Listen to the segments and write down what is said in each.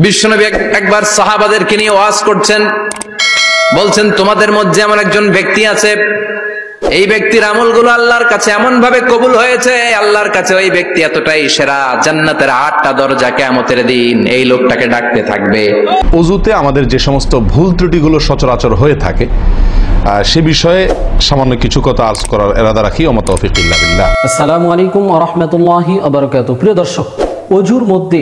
বিশ্বনবী একবার সাহাবাদেরকে নিয়ে ওয়াজ করছেন, বলছেন তোমাদের মধ্যে এমন একজন ব্যক্তি আছে, এই ব্যক্তির আমলগুলো আল্লাহর কাছে এমন ভাবে কবুল হয়েছে, আল্লাহর কাছে ওই ব্যক্তি এতটাই সেরা, জান্নাতের 8টা দরজা কিয়ামতের দিন এই লোকটাকে ডাকতে থাকবে। ওযুতে আমাদের যে সমস্ত ভুল ত্রুটিগুলো সচরাচর হয়ে থাকে সে বিষয়ে সামান্য কিছু কথা আর্জ করার ইরাদা রাখি। ওয়া মা তাওফীক ইল্লা বিল্লাহ। আসসালামু আলাইকুম ওয়া রাহমাতুল্লাহি ওয়া বারাকাতুহু। প্রিয় দর্শক, ওযুর মধ্যে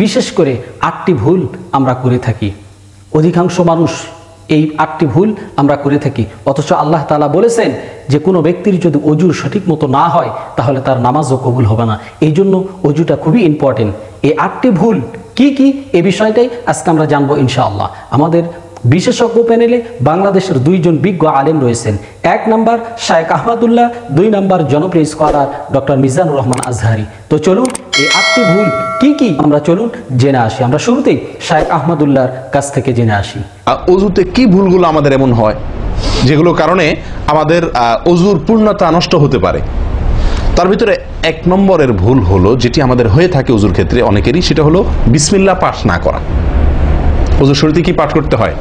বিশেষ করে 8টি ভুল আমরা করে থাকি। অধিকাংশ মানুষ এই 8টি ভুল আমরা করে থাকি, অথচ আল্লাহ তাআলা বলেছেন যে কোনো ব্যক্তির যদি ওযুর সঠিক মতো না হয় তাহলে তার নামাজও কবুল হবে না। এই জন্য ওযুটা খুবই ইম্পর্টেন্ট। এই 8টি ভুল কি কি এই বিষয়টাই আজকে আমরা জানবো ইনশাআল্লাহ। আমাদের বিশেষজ্ঞ প্যানেলে বাংলাদেশের 2 জন বিজ্ঞ আলেম রয়েছেন। 1 নাম্বার শায়েখ আহমদুল্লাহ, 2 নাম্বার জনপ্রিয় স্কলার ডক্টর মিজানুর রহমান আজহারি। তো চলুন এই 8টি ভুল কি কি আমরা চলুন জেনে আসি। আমরা শুরুতেই শায়েখ আহমদুল্লাহর কাছ থেকে জেনে আসি। ওযুতে কি ভুলগুলো আমাদের এমন হয় যেগুলো কারণে আমাদের ওযুর পূর্ণতা নষ্ট হতে পারে। তার ভিতরে 1 নম্বরের ভুল হলো, যেটি আমাদের হয়ে থাকে ওযুর ক্ষেত্রে অনেকেরই, সেটা হলো বিসমিল্লাহ পাঠ না করা। ওযুর শুরুতে কি পাঠ করতে হয়?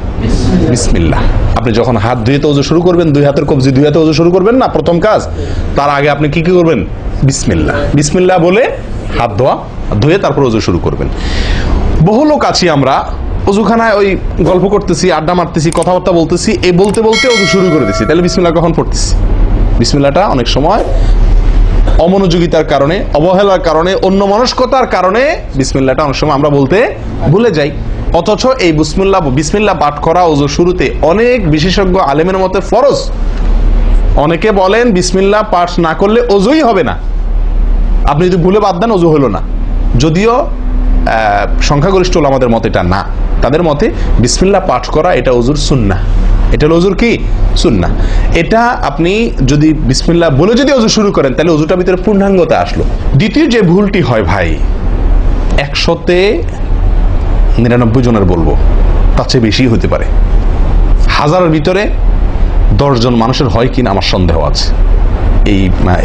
বিসমিল্লাহ। আপনি যখন হাত ধুয়ে তো ওযু শুরু করবেন, 2 হাতের কবজি 2 হাতে ওযু শুরু করবেন না প্রথম কাজ, তার আগে আপনি কি করবেন? বিসমিল্লাহ। বিসমিল্লাহ বলে হাত ধুয়ে তারপর ওযু শুরু করবেন। বহু লোক আছি আমরা ওযুখানায় ওই গল্প করতেছি, আড্ডা মারতেছি, কথাবার্তা বলতেছি, এই বলতে বলতে ওযু শুরু করে দিছি, তাহলে বিসমিল্লাহ কখন পড়তেছি? বিসমিল্লাহটা অনেক সময় অমনোযোগিতার কারণে, অবহেলার কারণে, অন্যমনস্কতার কারণে বিসমিল্লাহটা অনেক সময় আমরা বলতে ভুলে যাই। অথচ এই বিসমিল্লাহ পাঠ করা ওযুর শুরুতে অনেক বিশেষজ্ঞ আলেমের মতে ফরজ। অনেকে বলেন বিসমিল্লাহ পাঠ না করলে ওযুই হবে না, আপনি যদি ভুলে বাদ দেন ওযু হলো না। যদিও সংখ্যাগরিষ্ঠ ওলামাদের মতে এটা না, তাদের মতে বিসমিল্লাহ পাঠ করা এটা ওযুর সুন্নাহ। এটা হলো ওযুর কি? সুন্নাহ। এটা আপনি যদি বিসমিল্লাহ বলে যদি ওযু শুরু করেন তাহলে ওযুটার ভিতরে পূর্ণাঙ্গতা আসলো। দ্বিতীয় যে ভুলটি হয় ভাই, 199 জনের বলবো, তার চেয়ে বেশি হতে পারে, 1000-এর ভিতরে 10 জন মানুষের হয় কিনা আমার সন্দেহ আছে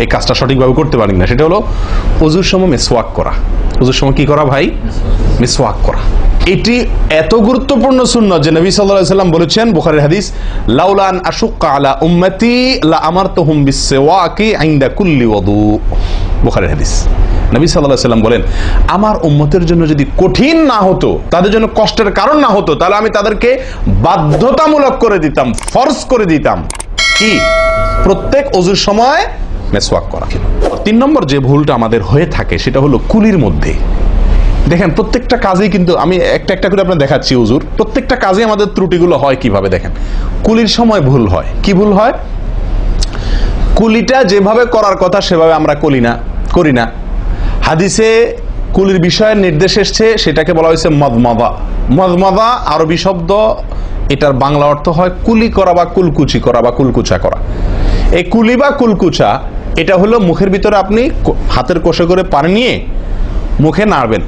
এই কাজটা সঠিকভাবে করতে পারেন না। সেটা হলো ওযুর সময় মিসওয়াক করা। ওযুর সময় কি করা ভাই? মিসওয়াক করা। এটি এত গুরুত্বপূর্ণ সুন্নাত যে নবী সাল্লাল্লাহু আলাইহি ওয়াসাল্লাম বলেছেন, বুখারীর হাদিস, লাউলা আন আশুক্কা আলা উম্মতি লা আমারতুহুম বিসওয়াকি ইনদা কুল্লি ওযু। বুখারীর হাদিস। নবী সাল্লাল্লাহু আলাইহি ওয়াসাল্লাম বলেন, আমার উম্মতের জন্য যদি কঠিন না হতো, তাদের জন্য কষ্টের কারণ না হতো, তাহলে আমি তাদেরকে বাধ্যতামূলক করে দিতাম, ফরজ করে দিতাম কি? প্রত্যেক ওযুর সময় মিসওয়াক করা। 3 নম্বর যে ভুলটা আমাদের হয়ে থাকে সেটা হলো কুলির মধ্যে। দেখেন প্রত্যেকটা কাজেই কিন্তু আমি একটা একটা করে আপনাদের দেখাচ্ছি ওযুর প্রত্যেকটা কাজে আমাদের ত্রুটিগুলো হয় কিভাবে। দেখেন কুলির সময় ভুল হয়। কি ভুল হয়? কুলিটা যেভাবে করার কথা সেভাবে আমরা করি না। হাদিসে কুলির বিষয়ে নির্দেশ এসেছে, সেটাকে বলা হয়েছে মদমাদা। মদমাদা আরবি শব্দ, এটার বাংলা অর্থ হয় কুলি করা বা কুলকুচি করা বা কুলকুচা করা। এই কুলি বা কুলকুচা এটা হলো মুখের ভিতরে আপনি হাতের কোষে করে পানি নিয়ে মুখে নাড়বেন,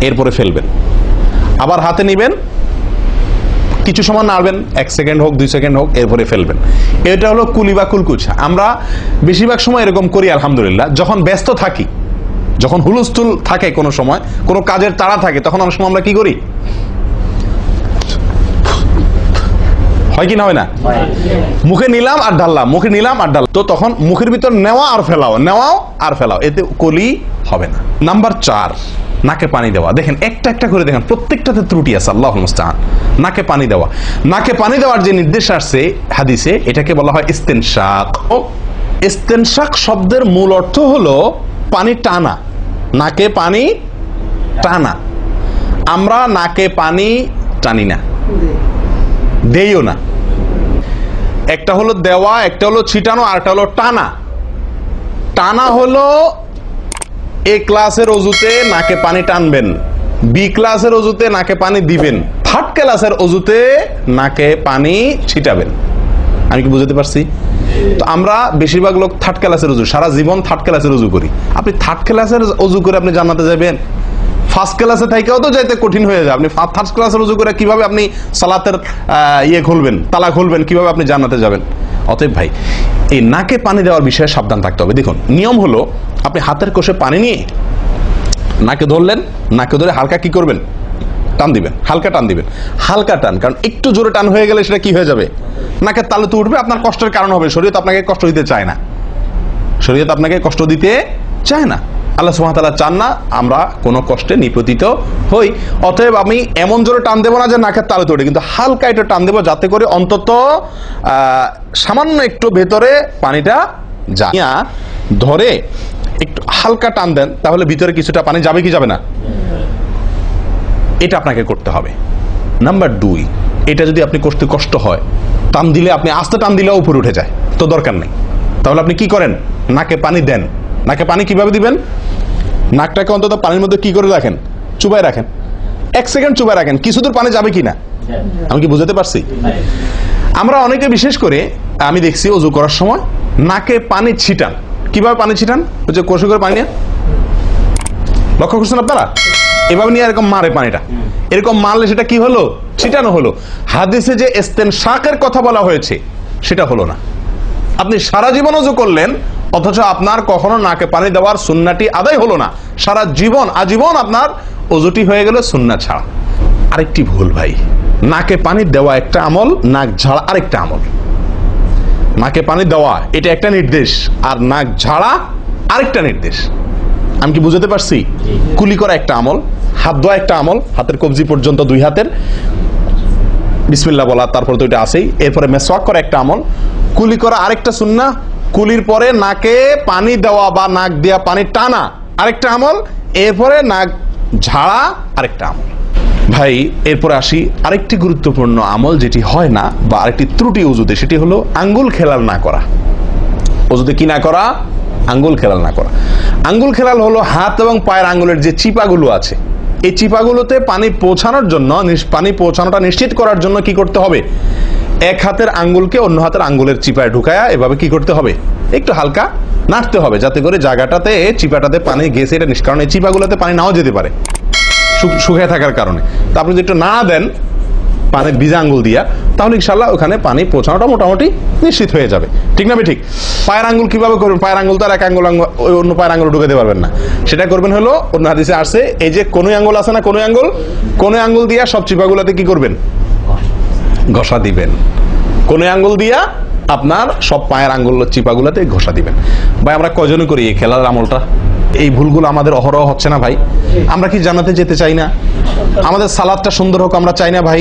এরপরে ফেলবেন, আবার হাতে নিবেন, কিছু সময় নাড়বেন, 1 সেকেন্ড হোক 2 সেকেন্ড হোক, এরপরে ফেলবেন। এটা হলো কুলি বা কুলকুচা। আমরা বেশিরভাগ সময় এরকম করি আলহামদুলিল্লাহ। যখন ব্যস্ত থাকি, যখন হুলস্থুল থাকে, কোনো সময় কোনো কাজের তাড়া থাকে, তখন অনেক সময় আমরা কি করি? হয় কি না হয় না? মুখে নিলাম আর ঢাললাম, মুখে নিলাম আর ঢাললাম, তো তখন মুখের ভিতর নেওয়াও আর ফেলাও, এতে কলি হবে না। নাম্বার 4, নাকে পানি দেওয়া। দেখেন একটা একটা করে দেখেন, প্রত্যেকটাতে ত্রুটি আছে। আল্লাহুল মুস্তাআন। নাকে পানি দেওয়া। নাকে পানি দেওয়ার যে নির্দেশ আসছে হাদিসে, এটাকে বলা হয় ইস্তেনশাক। ইস্তেনশাক শব্দের মূল অর্থ হলো পানি টানা, নাকে পানি টানা। আমরা নাকে পানি টানি না, দেইও না। একটা হলো দেওয়া, একটা হলো ছিটানো, আর একটা হলো টানা। টানা হলো এ ক্লাসের ওযুতে নাকে পানি টানবেন, বি ক্লাসের ওযুতে নাকে পানি দিবেন, 3rd ক্লাসের ওযুতে নাকে পানি ছিটাবেন। আমি কি বুঝাতে পারছি? তো আমরা বেশিরভাগ লোক 3rd ক্লাসের ওযু, সারা জীবন 3rd ক্লাসের ওযু করি। আপনি 3rd ক্লাসের ওযু করে আপনি জান্নাতে যাবেন? 1st ক্লাসে থাইকাও তো যাইতে কঠিন হয়ে যায়। আপনি 3rd ক্লাসের ওযু করে কিভাবে আপনি সালাতের খুলবেন, তালা খুলবেন, কিভাবে আপনি জান্নাতে যাবেন? অতএব ভাই, এই নাকে পানি দেওয়ার বিষয়ে সাবধান থাকতে হবে। দেখুন নিয়ম হলো, আপনি হাতের কোষে পানি নিয়ে নাকে ধরলেন, নাকে ধরে হালকা কি করবেন, টান দিবেন, হালকা টান দিবেন, হালকা টান, কারণ একটু জোরে টান হয়ে গেলে সেটা কি হয়ে যাবে, নাকের তালুতে উঠবে, আপনার কষ্টের কারণ হবে। শরীয়ত আপনাকে কষ্ট দিতে চায় না, শরীয়ত আপনাকে কষ্ট দিতে চায় না, আল্লাহ সুবহানাহু ওয়া তাআলা চান না আমরা কোনো কষ্টে নিপতিত হই। অতএব আমি এমন জোরে টান দেবো না যে নাকের তালুতে ওঠে, কিন্তু হালকা একটু টান দেবো যাতে করে অন্তত সামান্য একটু ভেতরে পানিটা যায়। ধরে একটু হালকা টান দেন, তাহলে ভিতরে কিছুটা পানি যাবে কি যাবে না, এটা আপনাকে করতে হবে। নাম্বার 2, এটা যদি আপনি করতে কষ্ট হয়, টান দিলে আপনি আস্তে টান দিলেও উপরে উঠে যায়, তো দরকার নেই। তাহলে আপনি কি করেন, নাকে পানি দেন। নাকে পানি কিভাবে দিবেন, নাকটাকে অন্তত পানির মধ্যে কি করে রাখেন, চুবাই রাখেন, 1 সেকেন্ড চুবাই রাখেন, কিছু দূর পানি যাবে কিনা, আমি কি বুঝাতে পারছি? আমরা অনেকে বিশেষ করে আমি দেখছি ওযু করার সময় নাকে পানি ছিটান। কিভাবে পানি ছিটান, ওই যে কষে করে পানি নিয়ে, লক্ষ্য করছেন আপনারা, এভাবে নিয়ে এরকম মারে পানিটা, এরকম মারলে সেটা কি হলো, ছিটানো হলো। হাদিসে যে ইস্তেনশাকের কথা বলা হয়েছে সেটা হলো না। আপনি সারা জীবন ওযু করলেন, অথচ আপনার কখনো নাকে পানি দেওয়ার সুন্নাহটি আদায় হলো না, সারা জীবন আজীবন আপনার ওযুটি হয়ে গেল সুন্নাহ ছাড়া। আরেকটি ভুল ভাই, নাকে পানি দেওয়া একটা আমল, নাক ঝাড়া আরেকটা আমল। নাকে পানি দেওয়া এটা একটা নির্দেশ, আর নাক ঝাড়া আরেকটা নির্দেশ। আমি কি বুঝাতে পারছি? কুলি করা একটা আমল, হাত ধোয়া একটা আমল, হাতের কবজি পর্যন্ত 2 হাতের বিসমিল্লাহ বলা, তারপর তো এটা আছেই। এরপরে মেসওয়াক করা একটা আমল, কুলি করা আরেকটা সুন্নাহ, কুলির পরে নাকে পানি দেওয়া বা নাক দেওয়া পানি টানা আরেকটা আমল, এরপরে নাক ঝাড়া আরেকটা আমল। ভাই এরপরে আসি আরেকটি গুরুত্বপূর্ণ আমল যেটি হয় না, বা আরেকটি ত্রুটি ওযুতে, সেটি হলো আঙ্গুল খেলাল না করা। ওযুতে কি না করা, আঙ্গুল খেলাল না করা। আঙ্গুল খেলাল হলো হাত এবং পায়ের আঙ্গুলের যে চিপাগুলো আছে, এই চিপাগুলোতে পানি পৌঁছানোর জন্য, পানি পৌঁছানোটা নিশ্চিত করার জন্য কি করতে হবে, এক হাতের আঙ্গুলকে অন্য হাতের আঙ্গুলের চিপায় ঢুকায়া এভাবে কি করতে হবে, একটু হালকা নাড়তে হবে, যাতে করে জায়গাটাতে চিপাটাতে পানি গেছে এটা নিষ্কারণ। এই চিপাগুলোতে পানি নাও যেতে পারে শুকিয়ে থাকার কারণে। তা আপনি যদি একটু না দেন পানির ভিজা আঙ্গুল দিয়া, তাহলে ইনশাআল্লাহ ওখানে পানি পৌঁছানোটা মোটামুটি নিশ্চিত হয়ে যাবে। ঠিক না? ঠিক। পায়ের আঙ্গুল কিভাবে করবেন, পায়ের আঙ্গুল তো আর এক আঙ্গুল ওই অন্য পায়ের আঙ্গুল ঢুকাতে পারবেন না, সেটা করবেন হলো অন্য হাদিসে আসছে, এই যে কনুই আঙ্গুল আছে না, কনুই আঙ্গুল দিয়া সব চিপাগুলোতে কি করবেন, ঘষা দিবেন। কনুই আঙ্গুল দিয়া আপনার সব পায়ের আঙ্গুল চিপাগুলোতে ঘষা দিবেন। ভাই আমরা কজনই করি এই খেলার আমলটা? এই ভুলগুলো আমাদের অহরহ হচ্ছে না ভাই? আমরা কি জান্নাতে যেতে চাই না? আমাদের সালাদটা সুন্দর হোক আমরা চাই না ভাই?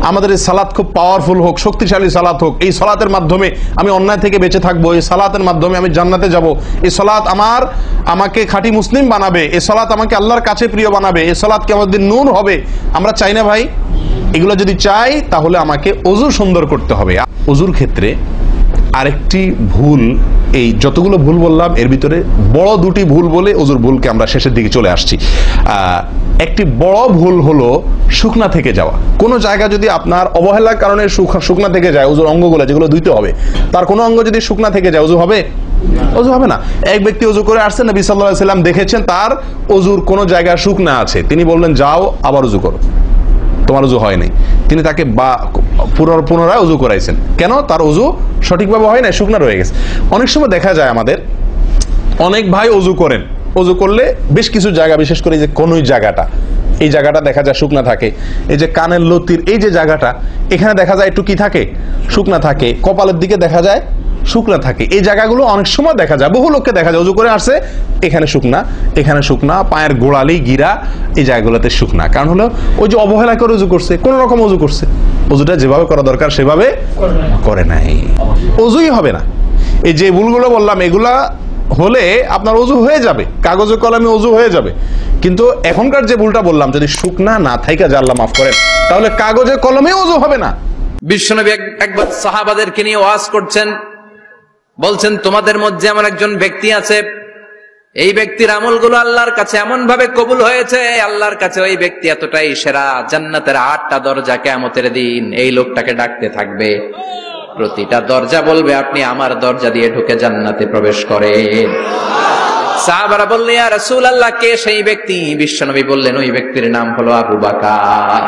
আমাদের এই সালাদ খুব পাওয়ারফুল হোক, শক্তিশালী সালাত হোক, এই সালাতের মাধ্যমে আমি অন্যায় থেকে বেঁচে থাকবো, এই সালাতের মাধ্যমে আমি জান্নাতে যাব, এই সালাত আমাকে খাঁটি মুসলিম বানাবে, এই সালাত আমাকে আল্লাহর কাছে প্রিয় বানাবে, এই সালাত কিয়ামতের দিন নূর হবে, আমরা চাই না ভাই? এগুলো যদি চাই তাহলে আমাকে ওযু সুন্দর করতে হবে। ওযুর ক্ষেত্রে আরেকটি ভুল, এই যতগুলো ভুল বললাম এর ভিতরে বড় 2টি ভুল বলে ওযুর ভুলকে আমরা শেষের দিকে চলে আসছি। একটি বড় ভুল হলো শুকনা থেকে যাওয়া। কোনো জায়গা যদি আপনার অবহেলার কারণে শুকনা থেকে যায়, ওযুর অঙ্গগুলো যেগুলো ধুইতে হবে, তার কোনো অঙ্গ যদি শুকনা থেকে যায়, ওযু হবে? ওযু হবে না। এক ব্যক্তি ওযু করে আসছেন, নবী সাল্লাল্লাহু আলাইহি ওয়াসাল্লাম দেখেছেন তার ওযুর কোনো জায়গা শুকনা আছে, তিনি বললেন যাও আবার ওযু করো, তোমার ওযু হয় নাই। তিনি তাকে পুনরায় ওযু করাইছেন। কেন? তার ওযু সঠিকভাবে হয় না, শুকনা রয়ে গেছে। অনেক সময় দেখা যায় আমাদের অনেক ভাই ওযু করেন, ওযু করলে বেশ কিছু জায়গা, বিশেষ করে যে কোন জায়গাটা, এই জায়গাটা দেখা যায় শুকনা থাকে, এই যে কানের লতির এই যে জায়গাটা, এখানে দেখা যায় একটু কি থাকে, শুকনা থাকে, কপালের দিকে দেখা যায় শুকনা থাকে। এই জায়গাগুলো অনেক সময় দেখা যায়, বহু লোককে দেখা যায় ওযু করে আসছে, এখানে শুকনা, এখানে শুকনা, পায়ের গোড়ালি গিরা এই জায়গাগুলোতে শুকনা। কারণ হলো ওই যে অবহেলা করে ওযু করছে, কোন রকম ওযু করছে, ওযুটা যেভাবে করা দরকার সেভাবে করে নাই, ওযুই হবে না। এই যে ভুলগুলো বললাম এগুলা হলে আপনার ওযু হয়ে যাবে, কাগজে কলমে ওযু হয়ে যাবে। কিন্তু এখনকার যে ভুলটা বললাম, যদি শুকনা না থাইকা যা আল্লাহ মাফ করেন, তাহলে কাগজে কলমে ওযু হবে না। বিশ্বনবী একবার সাহাবাদেরকে নিয়ে ওয়াজ করছেন, বলছেন তোমাদের মধ্যে এমন একজন ব্যক্তি আছে, এই ব্যক্তির আমলগুলো আল্লাহর কাছে এমন ভাবে কবুল হয়েছে, আল্লাহর কাছে ওই ব্যক্তি এতটাই সেরা, জান্নাতের 8টা দরজা কিয়ামতের দিন এই লোকটাকে ডাকতে থাকবে, প্রতিটা দরজা বলবে আপনি আমার দরজা দিয়ে ঢুকে জান্নাতে প্রবেশ করেন। সাহাবারা বললেন ইয়া রাসূলুল্লাহ, কে সেই ব্যক্তি? বিশ্বনবী বললেন ওই ব্যক্তির নাম হলো আবু বকর।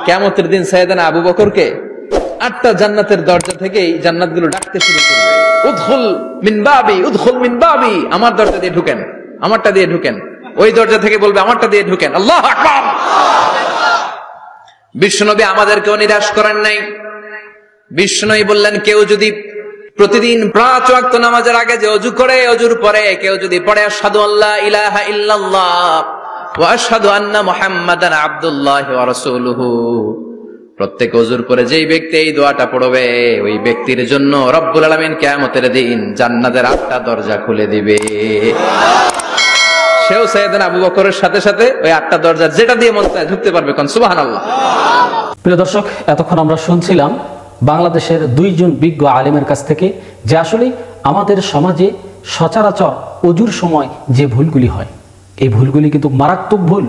কিয়ামতের দিন সাইয়েদনা আবু বকরকে 8টা জান্নাতের দরজা থেকেই জান্নাতগুলো ডাকতে শুরু করবে, উদখুল মিন বাবি, উদখুল মিন বাবি, আমার দরজা দিয়ে ঢুকেন, আমারটা দিয়ে ঢুকেন। ওই দরজা থেকে বলবে আমারটা দিয়ে ঢুকেন। আল্লাহু আকবার। বিশ্বনবী আমাদেরকেও নিরাশ করেন নাই। বিশ্বনবী বললেন, কেউ যদি প্রতিদিন 5 ওয়াক্ত নামাজের আগে যে ওযু করে, ওযুর পরে কেউ যদি পড়ে আশহাদু আল্লা ইলাহা ইল্লাল্লাহ ওয়া আশহাদু আন্না মুহাম্মাদান আবদুল্লাহি ওয়া রাসূলুহু, প্রত্যেক ওযুর পরে যেই ব্যক্তি এই দোয়াটা পড়বে, ওই ব্যক্তির জন্য রব্বুল আলামিন কিয়ামতের দিন জান্নাতের 8টা দরজা খুলে দিবে। সেও সাইয়েদনা আবু বকরের সাথে সাথে ওই 8টা দরজা যেটা দিয়ে মন চায় ঢুকতে পারবে। কোন সুবহানাল্লাহ। প্রিয় দর্শক, এতক্ষণ আমরা শুনছিলাম বাংলাদেশের 2 জন বিজ্ঞ আলেমের কাছ থেকে যে আসলে আমাদের সমাজে সচরাচর ওযুর সময় যে ভুলগুলি হয়, এই ভুলগুলি কিন্তু মারাত্মক ভুল।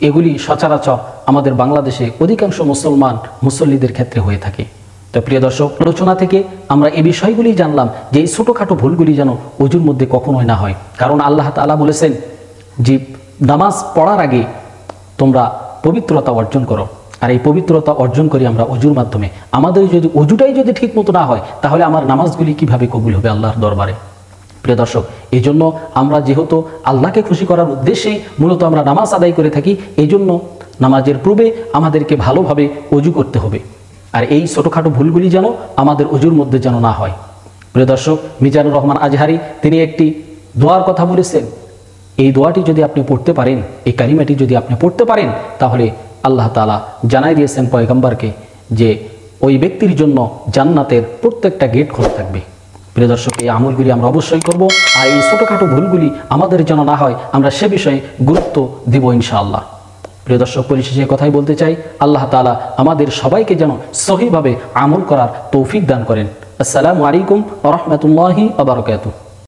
এগুলি সচরাচর আমাদের বাংলাদেশে অধিকাংশ মুসলমান মুসল্লিদের ক্ষেত্রে হয়ে থাকে। তো প্রিয় দর্শক, আলোচনা থেকে আমরা এই বিষয়গুলি জানলাম যে এই ছোটোখাটো ভুলগুলি যেন ওযুর মধ্যে কখনোই না হয়। কারণ আল্লাহ তাআলা বলেছেন যে নামাজ পড়ার আগে তোমরা পবিত্রতা অর্জন করো। আর এই পবিত্রতা অর্জন করি আমরা ওযুর মাধ্যমে। আমাদের যদি ওযুটাই যদি ঠিক মতো না হয়, তাহলে আমার নামাজগুলি কিভাবে কবুল হবে আল্লাহর দরবারে? প্রিয় দর্শক, এই জন্য আমরা যেহেতু আল্লাহকে খুশি করার উদ্দেশ্যেই মূলত আমরা নামাজ আদায় করে থাকি, এই জন্য নামাজের পূর্বে আমাদেরকে ভালোভাবে ওযু করতে হবে। আর এই ছোটোখাটো ভুলগুলি যেন আমাদের ওযুর মধ্যে যেন না হয়। প্রিয় দর্শক, মিজানুর রহমান আজহারি তিনি একটি দোয়ার কথা বলেছেন। এই দোয়াটি যদি আপনি পড়তে পারেন, এই কালিমাটি যদি আপনি পড়তে পারেন, তাহলে আল্লাহ তাআলা জানাই দিয়েছেন পয়গম্বরকে যে ওই ব্যক্তির জন্য জান্নাতের প্রত্যেকটা গেট খোলা থাকবে। প্রিয় দর্শক, এই আমলগুলি আমরা অবশ্যই করব। আর এই ছোটোখাটো ভুলগুলি আমাদের যেন না হয়, আমরা সে বিষয়ে গুরুত্ব দেব ইনশাআল্লাহ। প্রিয় দর্শক, পরিশেষে কথাই বলতে চাই, আল্লাহ তাআলা আমাদের সবাইকে যেন সহিভাবে আমল করার তৌফিক দান করেন। আসসালামু আলাইকুম ওয়া রাহমাতুল্লাহি ওয়া বারাকাতুহু।